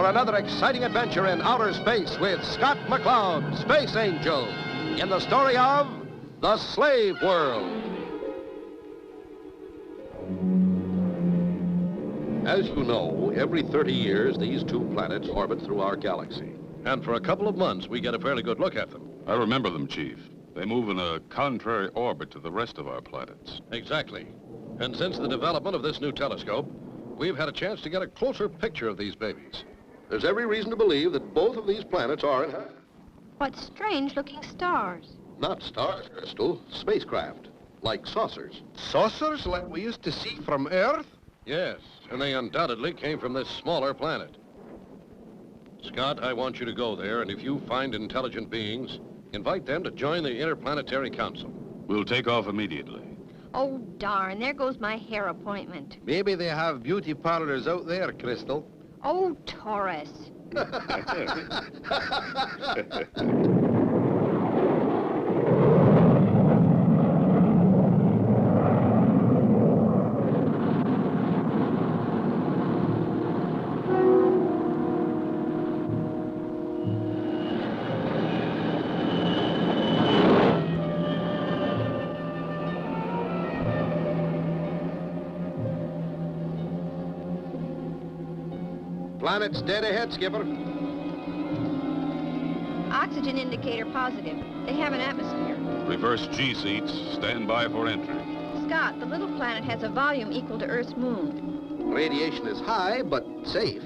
for another exciting adventure in outer space with Scott McCloud, Space Angel, in the story of The Slave World. As you know, every 30 years, these two planets orbit through our galaxy. And for a couple of months, we get a fairly good look at them. I remember them, Chief. They move in a contrary orbit to the rest of our planets. Exactly. And since the development of this new telescope, we've had a chance to get a closer picture of these babies. There's every reason to believe that both of these planets are in... What strange-looking stars. Not stars, Crystal. Spacecraft. Like saucers. Saucers like we used to see from Earth? Yes, and they undoubtedly came from this smaller planet. Scott, I want you to go there, and if you find intelligent beings, invite them to join the Interplanetary Council. We'll take off immediately. Oh, darn, there goes my hair appointment. Maybe they have beauty parlors out there, Crystal. Oh, Taurus. Planet's dead ahead, Skipper. Oxygen indicator positive. They have an atmosphere. Reverse G seats. Stand by for entry. Scott, the little planet has a volume equal to Earth's moon. Radiation is high, but safe.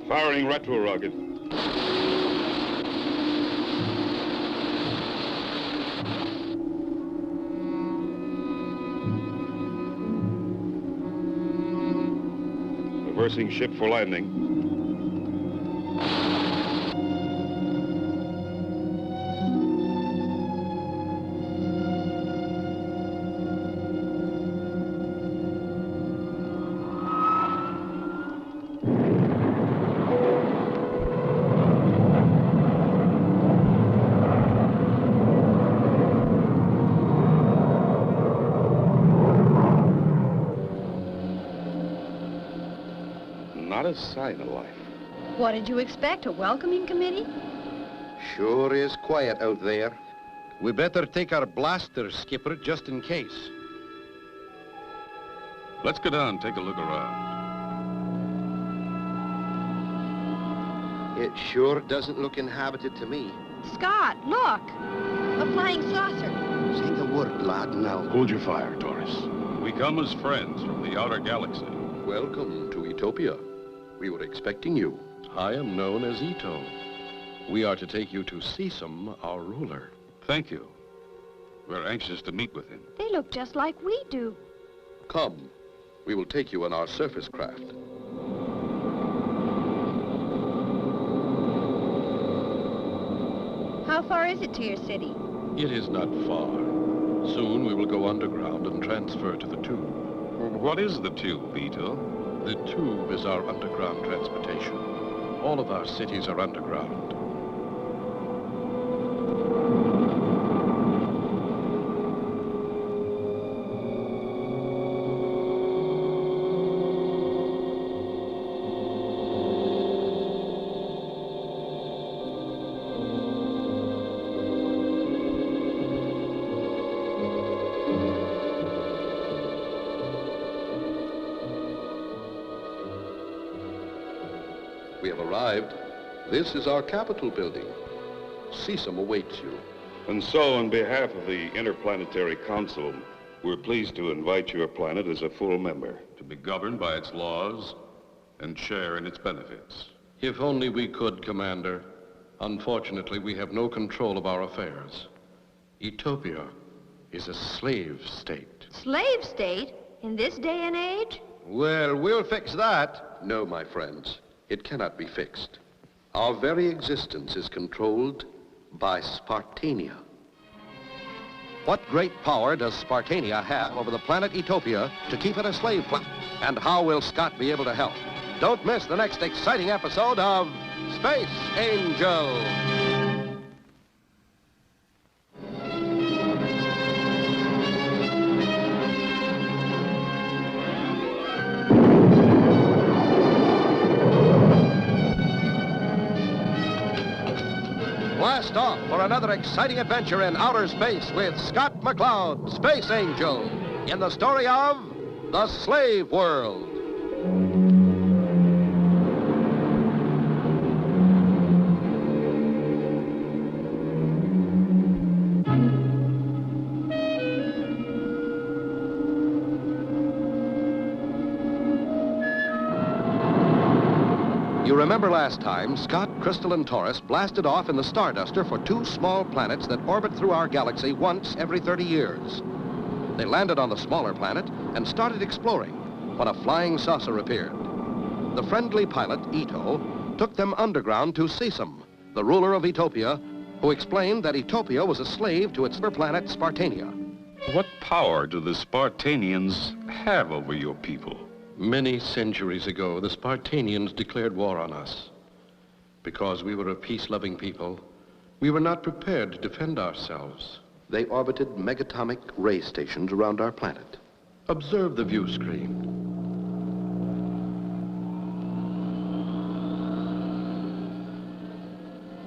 Firing retro rocket. Reversing ship for landing. Not a sign of life. What did you expect, a welcoming committee? Sure is quiet out there. We better take our blasters, Skipper, just in case. Let's go down and take a look around. It sure doesn't look inhabited to me. Scott, look! A flying saucer. Say the word, lad, now. Hold your fire, Taurus. We come as friends from the outer galaxy. Welcome to Utopia. We were expecting you. I am known as Ito. We are to take you to Seesum, our ruler. Thank you. We're anxious to meet with him. They look just like we do. Come. We will take you in our surface craft. How far is it to your city? It is not far. Soon we will go underground and transfer to the tube. What is the tube, Ito? The tube is our underground transportation. All of our cities are underground. We have arrived. This is our Capitol building. Seesum awaits you. And so, on behalf of the Interplanetary Council, we're pleased to invite your planet as a full member, to be governed by its laws and share in its benefits. If only we could, Commander. Unfortunately, we have no control of our affairs. Utopia is a slave state. Slave state? In this day and age? Well, we'll fix that. No, my friends. It cannot be fixed. Our very existence is controlled by Spartania. What great power does Spartania have over the planet Utopia to keep it a slave planet? And how will Scott be able to help? Don't miss the next exciting episode of Space Angel. Blast off for another exciting adventure in outer space with Scott McCloud, Space Angel, in the story of The Slave World. You remember last time, Scott, Crystal, and Taurus blasted off in the Starduster for 2 small planets that orbit through our galaxy once every 30 years. They landed on the smaller planet and started exploring when a flying saucer appeared. The friendly pilot, Ito, took them underground to Seesum, the ruler of Etopia, who explained that Etopia was a slave to its planet, Spartania. What power do the Spartanians have over your people? Many centuries ago, the Spartanians declared war on us. Because we were a peace-loving people, we were not prepared to defend ourselves. They orbited megatomic ray stations around our planet. Observe the view screen.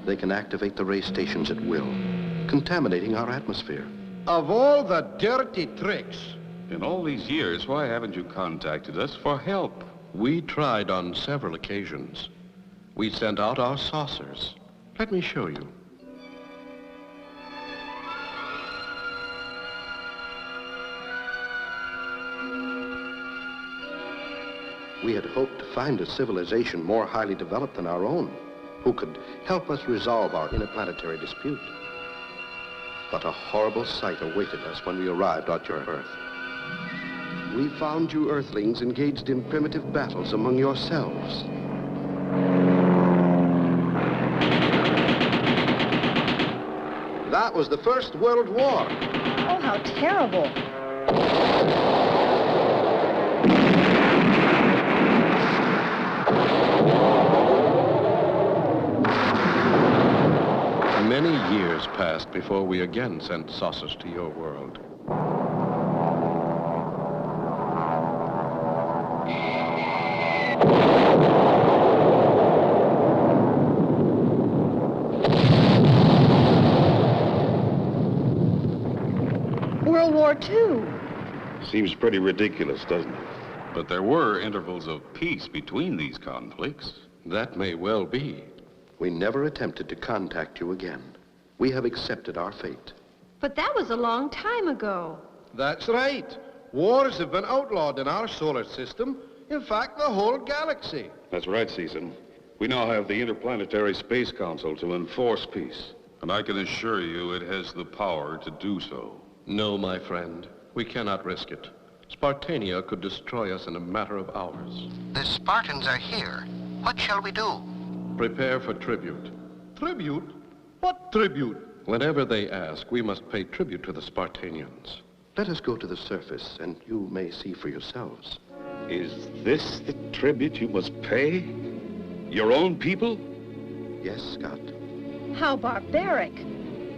They can activate the ray stations at will, contaminating our atmosphere. Of all the dirty tricks, In all these years, why haven't you contacted us for help? we tried on several occasions. We sent out our saucers. Let me show you. We had hoped to find a civilization more highly developed than our own, who could help us resolve our interplanetary dispute. But a horrible sight awaited us when we arrived at your Earth. We found you Earthlings engaged in primitive battles among yourselves. That was the First World War. Oh, how terrible. Many years passed before we again sent saucers to your world. World War II. Seems pretty ridiculous, doesn't it? But there were intervals of peace between these conflicts. That may well be. We never attempted to contact you again. We have accepted our fate. But that was a long time ago. That's right. Wars have been outlawed in our solar system. In fact, the whole galaxy. That's right, Seesum. We now have the Interplanetary Space Council to enforce peace. And I can assure you it has the power to do so. No, my friend. We cannot risk it. Spartania could destroy us in a matter of hours. The Spartans are here. What shall we do? Prepare for tribute. Tribute? What tribute? Whenever they ask, we must pay tribute to the Spartanians. Let us go to the surface, and you may see for yourselves. Is this the tribute you must pay? Your own people? Yes, Scott. How barbaric.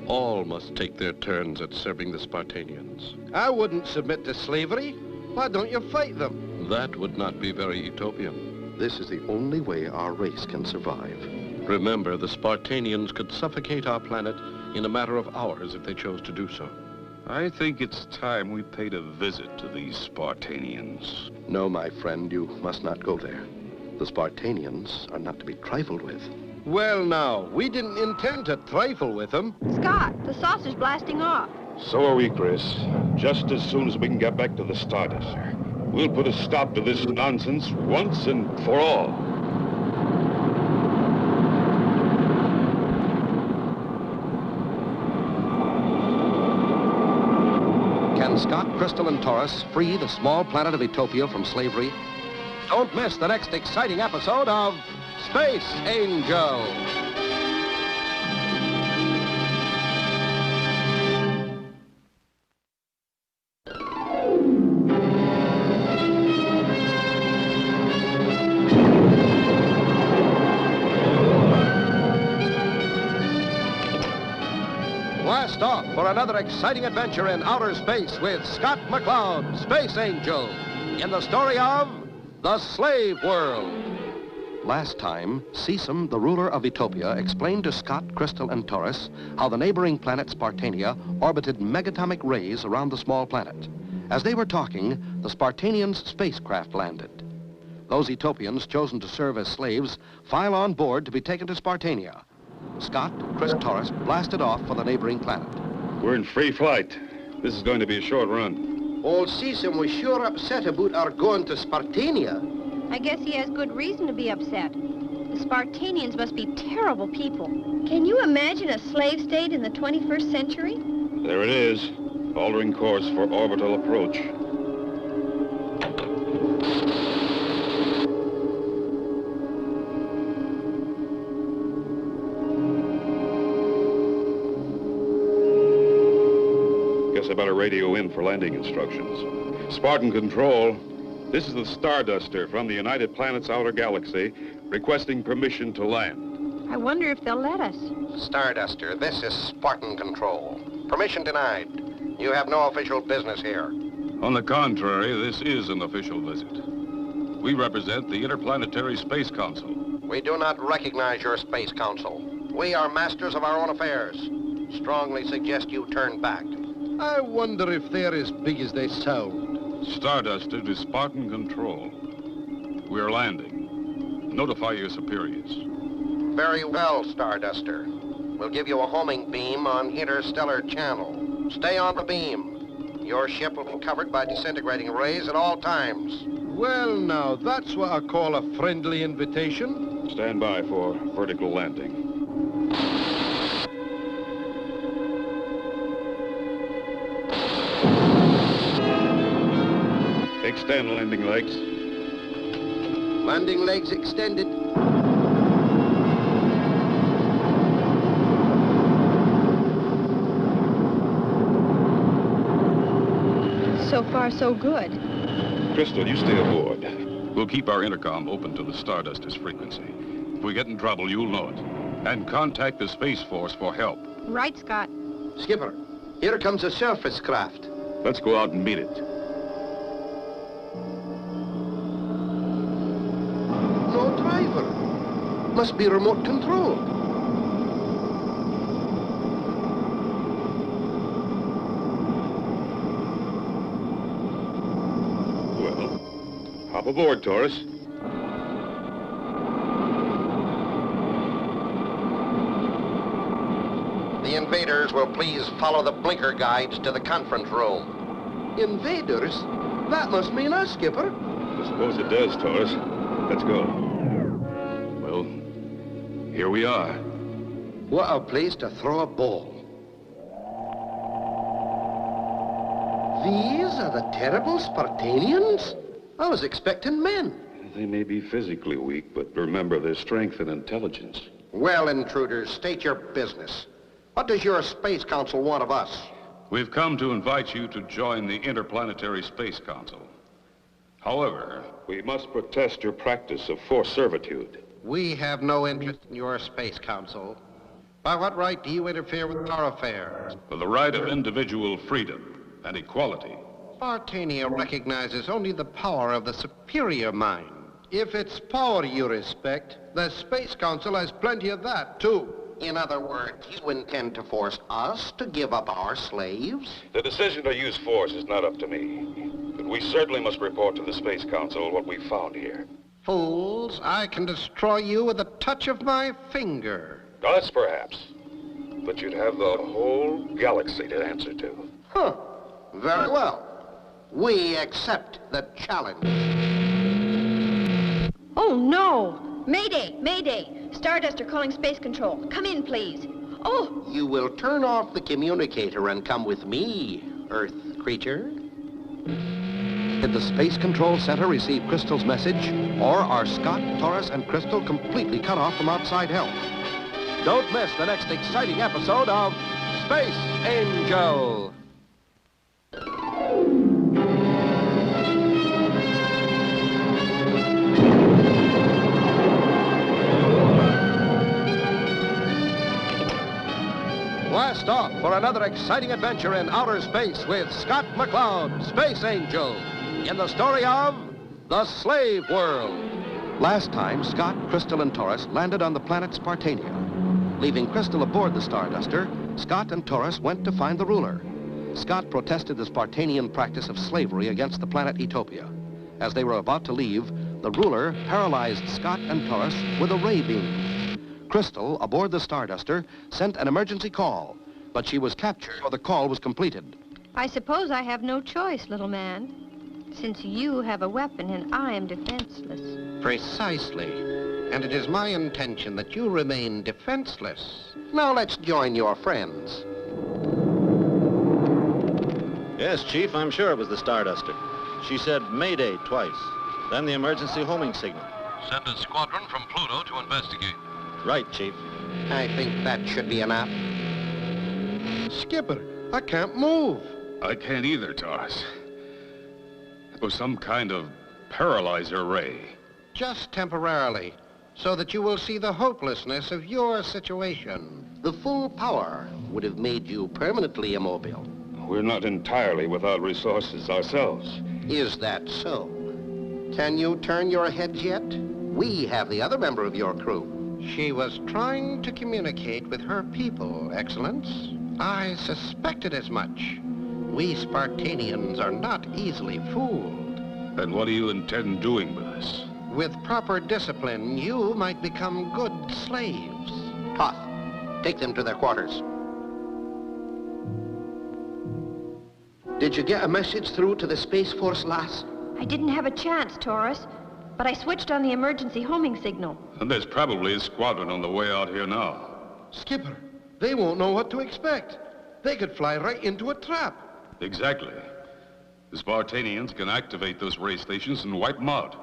All must take their turns at serving the Spartanians. I wouldn't submit to slavery. Why don't you fight them? That would not be very utopian. This is the only way our race can survive. Remember, the Spartanians could suffocate our planet in a matter of hours if they chose to do so. I think it's time we paid a visit to these Spartanians. No, my friend, you must not go there. The Spartanians are not to be trifled with. Well, now, we didn't intend to trifle with them. Scott, the saucer's blasting off. So are we, Chris. Just as soon as we can get back to the Starduster. We'll put a stop to this nonsense once and for all. Can Scott, Crystal, and Taurus free the small planet of Etopia from slavery? Don't miss the next exciting episode of Space Angel. Blast off for another exciting adventure in outer space with Scott McCloud, Space Angel, in the story of The Slave World. Last time, Seesum, the ruler of Utopia, explained to Scott, Crystal, and Taurus how the neighboring planet Spartania orbited megatomic rays around the small planet. As they were talking, the Spartanians' spacecraft landed. Those Utopians chosen to serve as slaves file on board to be taken to Spartania. Scott, Chris, Taurus blasted off for the neighboring planet. We're in free flight. This is going to be a short run. Old Seesum was sure upset about our going to Spartania. I guess he has good reason to be upset. The Spartanians must be terrible people. Can you imagine a slave state in the 21st century? There it is, altering course for orbital approach. Guess I better radio in for landing instructions. Spartan Control, this is the Starduster from the United Planets Outer Galaxy, requesting permission to land. I wonder if they'll let us. Starduster, this is Spartan Control. Permission denied. You have no official business here. On the contrary, this is an official visit. We represent the Interplanetary Space Council. We do not recognize your space council. We are masters of our own affairs. Strongly suggest you turn back. I wonder if they're as big as they sound. Starduster to Spartan Control. We're landing. Notify your superiors. Very well, Starduster. We'll give you a homing beam on Interstellar Channel. Stay on the beam. Your ship will be covered by disintegrating rays at all times. Well, now, that's what I call a friendly invitation. Stand by for vertical landing. Extend landing legs. Landing legs extended. So far, so good. Crystal, you stay aboard. We'll keep our intercom open to the Starduster's frequency. If we get in trouble, you'll know it. And contact the Space Force for help. Right, Scott. Skipper, here comes a surface craft. Let's go out and meet it. No driver. Must be remote control. Well, hop aboard, Taurus. The invaders will please follow the blinker guides to the conference room. Invaders? That must mean us, Skipper. I suppose it does, Taurus. Let's go. Well, here we are. What a place to throw a ball. These are the terrible Spartanians? I was expecting men. They may be physically weak, but remember their strength and intelligence. Well, intruders, state your business. What does your Space Council want of us? We've come to invite you to join the Interplanetary Space Council. However, we must protest your practice of forced servitude. We have no interest in your Space Council. By what right do you interfere with our affairs? For the right of individual freedom and equality. Spartania recognizes only the power of the superior mind. If it's power you respect, the Space Council has plenty of that, too. In other words, you intend to force us to give up our slaves? The decision to use force is not up to me. But we certainly must report to the Space Council what we found here. Fools, I can destroy you with a touch of my finger. Us, perhaps. But you'd have the whole galaxy to answer to. Huh. Very well. We accept the challenge. Oh, no! Mayday! Mayday! Starduster calling Space Control. Come in, please. Oh! You will turn off the communicator and come with me, Earth creature. Did the Space Control Center receive Crystal's message, or are Scott, Taurus, and Crystal completely cut off from outside help? Don't miss the next exciting episode of Space Angel. Blast off for another exciting adventure in outer space with Scott McCloud, Space Angel, in the story of The Slave World. Last time, Scott, Crystal, and Taurus landed on the planet Spartania. Leaving Crystal aboard the Starduster, Scott and Taurus went to find the ruler. Scott protested the Spartanian practice of slavery against the planet Utopia. As they were about to leave, the ruler paralyzed Scott and Taurus with a ray beam. Crystal, aboard the Starduster, sent an emergency call, but she was captured before the call was completed. I suppose I have no choice, little man, since you have a weapon and I am defenseless. Precisely. And it is my intention that you remain defenseless. Now let's join your friends. Yes, Chief, I'm sure it was the Starduster. She said Mayday twice, then the emergency homing signal. Send a squadron from Pluto to investigate. Right, Chief. I think that should be enough. Skipper, I can't move. I can't either, Taurus. It was some kind of paralyzer ray. Just temporarily, so that you will see the hopelessness of your situation. The full power would have made you permanently immobile. We're not entirely without resources ourselves. Is that so? Can you turn your heads yet? We have the other member of your crew. She was trying to communicate with her people, Excellence. I suspected as much. We Spartanians are not easily fooled. And what do you intend doing with us? With proper discipline, you might become good slaves. Toth, take them to their quarters. Did you get a message through to the Space Force, lass? I didn't have a chance, Taurus, but I switched on the emergency homing signal. And there's probably a squadron on the way out here now. Skipper, they won't know what to expect. They could fly right into a trap. Exactly. The Spartanians can activate those ray stations and wipe them out,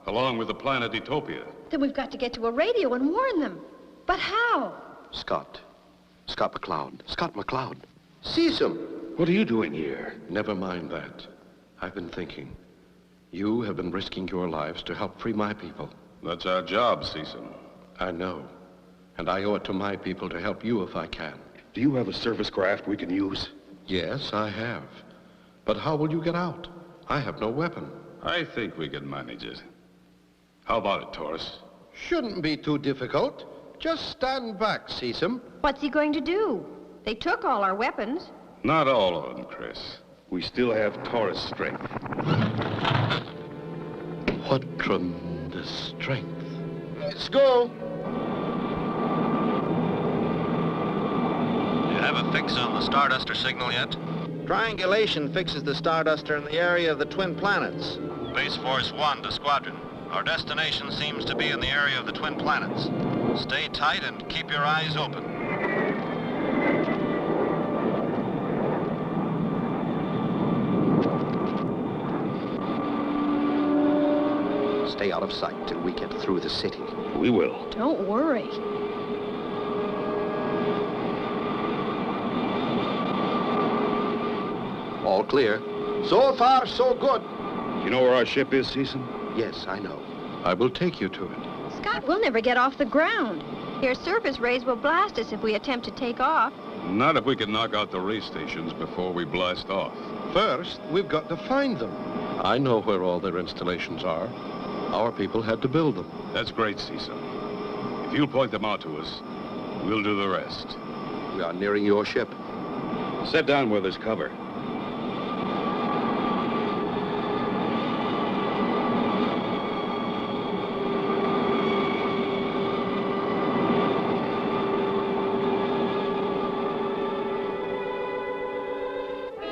along with the planet Utopia. Then we've got to get to a radio and warn them. But how? Scott McCloud. Seesum. What are you doing here? Never mind that. I've been thinking. You have been risking your lives to help free my people. That's our job, Seesum. I know. And I owe it to my people to help you if I can. Do you have a service craft we can use? Yes, I have. But how will you get out? I have no weapon. I think we can manage it. How about it, Taurus? Shouldn't be too difficult. Just stand back, Seesum. What's he going to do? They took all our weapons. Not all of them, Chris. We still have Taurus strength. What tremendous strength. Let's go. You have a fix on the Starduster signal yet? Triangulation fixes the Starduster in the area of the twin planets. Base Force 1 to Squadron. Our destination seems to be in the area of the twin planets. Stay tight and keep your eyes open. Stay out of sight till we get through the city. We will. Don't worry. All clear. So far, so good. You know where our ship is, Seesum? Yes, I know. I will take you to it. Scott, we'll never get off the ground. Your surface rays will blast us if we attempt to take off. Not if we can knock out the ray stations before we blast off. First, we've got to find them. I know where all their installations are. Our people had to build them. That's great, Seesum. If you'll point them out to us, we'll do the rest. We are nearing your ship. Set down where there's cover.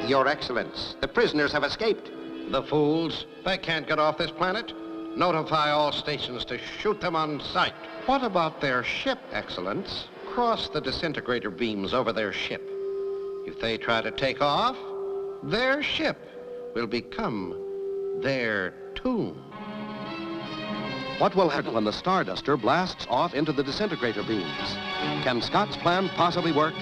Your Excellence, the prisoners have escaped. The fools. They can't get off this planet. Notify all stations to shoot them on sight. What about their ship, Excellence? Cross the disintegrator beams over their ship. If they try to take off, their ship will become their tomb. What will happen when the Starduster blasts off into the disintegrator beams? Can Scott's plan possibly work?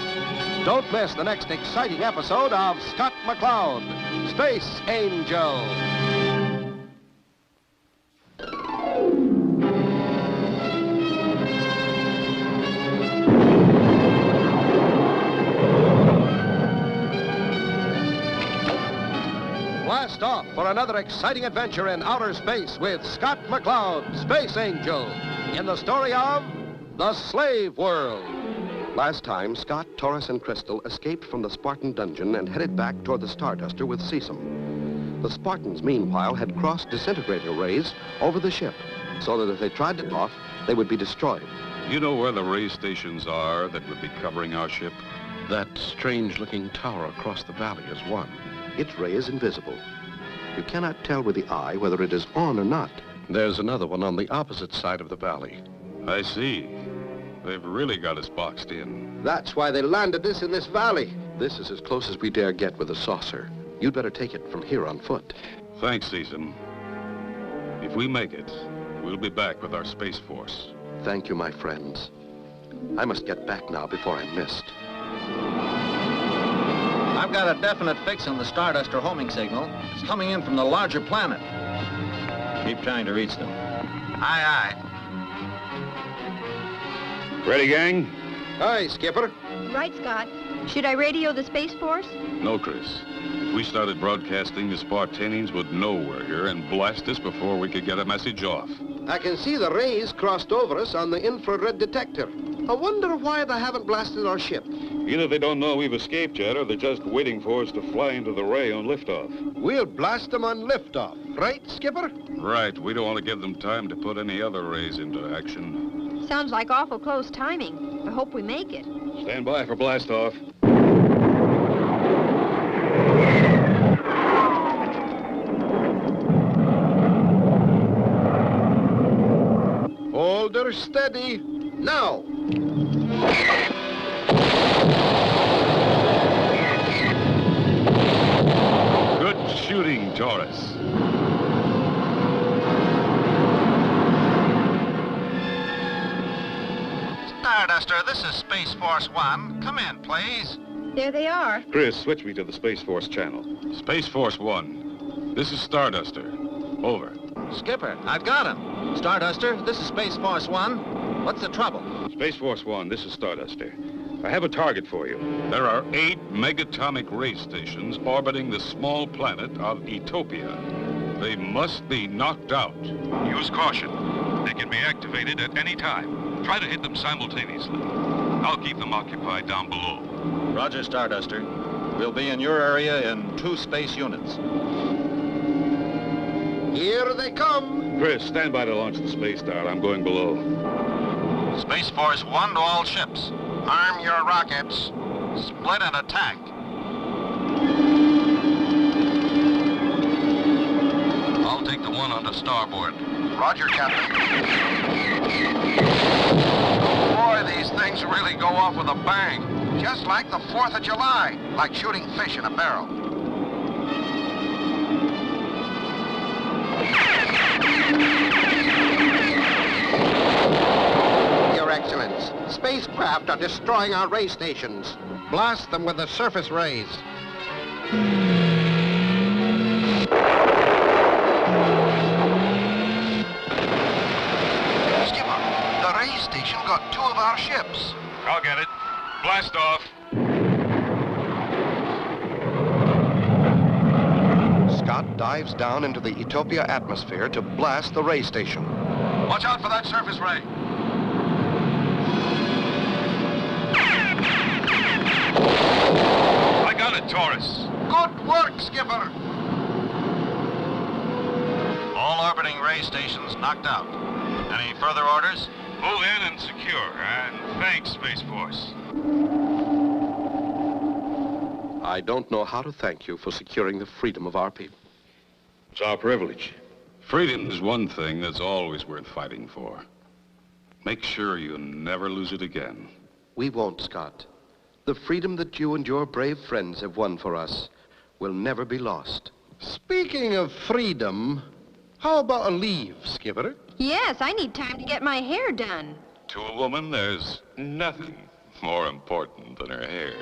Don't miss the next exciting episode of Scott McCloud, Space Angel. Blast off for another exciting adventure in outer space with Scott McCloud, Space Angel, in the story of The Slave World. Last time, Scott, Taurus, and Crystal escaped from the Spartan dungeon and headed back toward the Starduster with Seesum. The Spartans, meanwhile, had crossed disintegrator rays over the ship, so that if they tried to off, they would be destroyed. You know where the ray stations are that would be covering our ship? That strange-looking tower across the valley is one. Its ray is invisible. You cannot tell with the eye whether it is on or not. There's another one on the opposite side of the valley. I see. They've really got us boxed in. That's why they landed us in this valley. This is as close as we dare get with a saucer. You'd better take it from here on foot. Thanks, Seesum. If we make it, we'll be back with our Space Force. Thank you, my friends. I must get back now before I'm missed. I've got a definite fix on the Starduster homing signal. It's coming in from the larger planet. Keep trying to reach them. Aye, aye. Ready, gang? Aye, Skipper. Right, Scott. Should I radio the Space Force? No, Chris. If we started broadcasting, the Spartanians would know we're here and blast us before we could get a message off. I can see the rays crossed over us on the infrared detector. I wonder why they haven't blasted our ship. Either they don't know we've escaped yet, or they're just waiting for us to fly into the ray on liftoff. We'll blast them on liftoff, right, Skipper? Right. We don't want to give them time to put any other rays into action. Sounds like awful close timing. I hope we make it. Stand by for blastoff. Hold her steady. Now. Good shooting, Taurus. Starduster, this is Space Force One. Come in, please. There they are. Chris, switch me to the Space Force channel. Space Force One. This is Starduster. Over. Skipper, I've got him. Starduster, this is Space Force One. What's the trouble? Space Force One, this is Starduster. I have a target for you. There are 8 megatomic ray stations orbiting the small planet of Utopia. They must be knocked out. Use caution. They can be activated at any time. Try to hit them simultaneously. I'll keep them occupied down below. Roger, Starduster. We'll be in your area in 2 space units. Here they come. Chris, stand by to launch the Space Star. I'm going below. Space Force One to all ships. Arm your rockets. Split and attack. I'll take the one onto starboard. Roger, Captain. Boy, these things really go off with a bang. Just like the 4th of July. Like shooting fish in a barrel. Your Excellence, spacecraft are destroying our ray stations. Blast them with the surface rays. Skipper, the ray station got 2 of our ships. I'll get it. Blast off. Scott dives down into the Utopia atmosphere to blast the ray station. Watch out for that surface ray. I got it, Taurus. Good work, Skipper. All orbiting ray stations knocked out. Any further orders? Move in and secure. And thanks, Space Force. I don't know how to thank you for securing the freedom of our people. It's our privilege. Freedom is one thing that's always worth fighting for. Make sure you never lose it again. We won't, Scott. The freedom that you and your brave friends have won for us will never be lost. Speaking of freedom, how about a leave, Skipper? Yes, I need time to get my hair done. To a woman, there's nothing more important than her hair.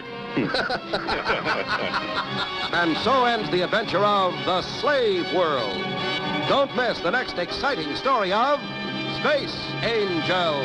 And so ends the adventure of The Slave World. Don't miss the next exciting story of Space Angel.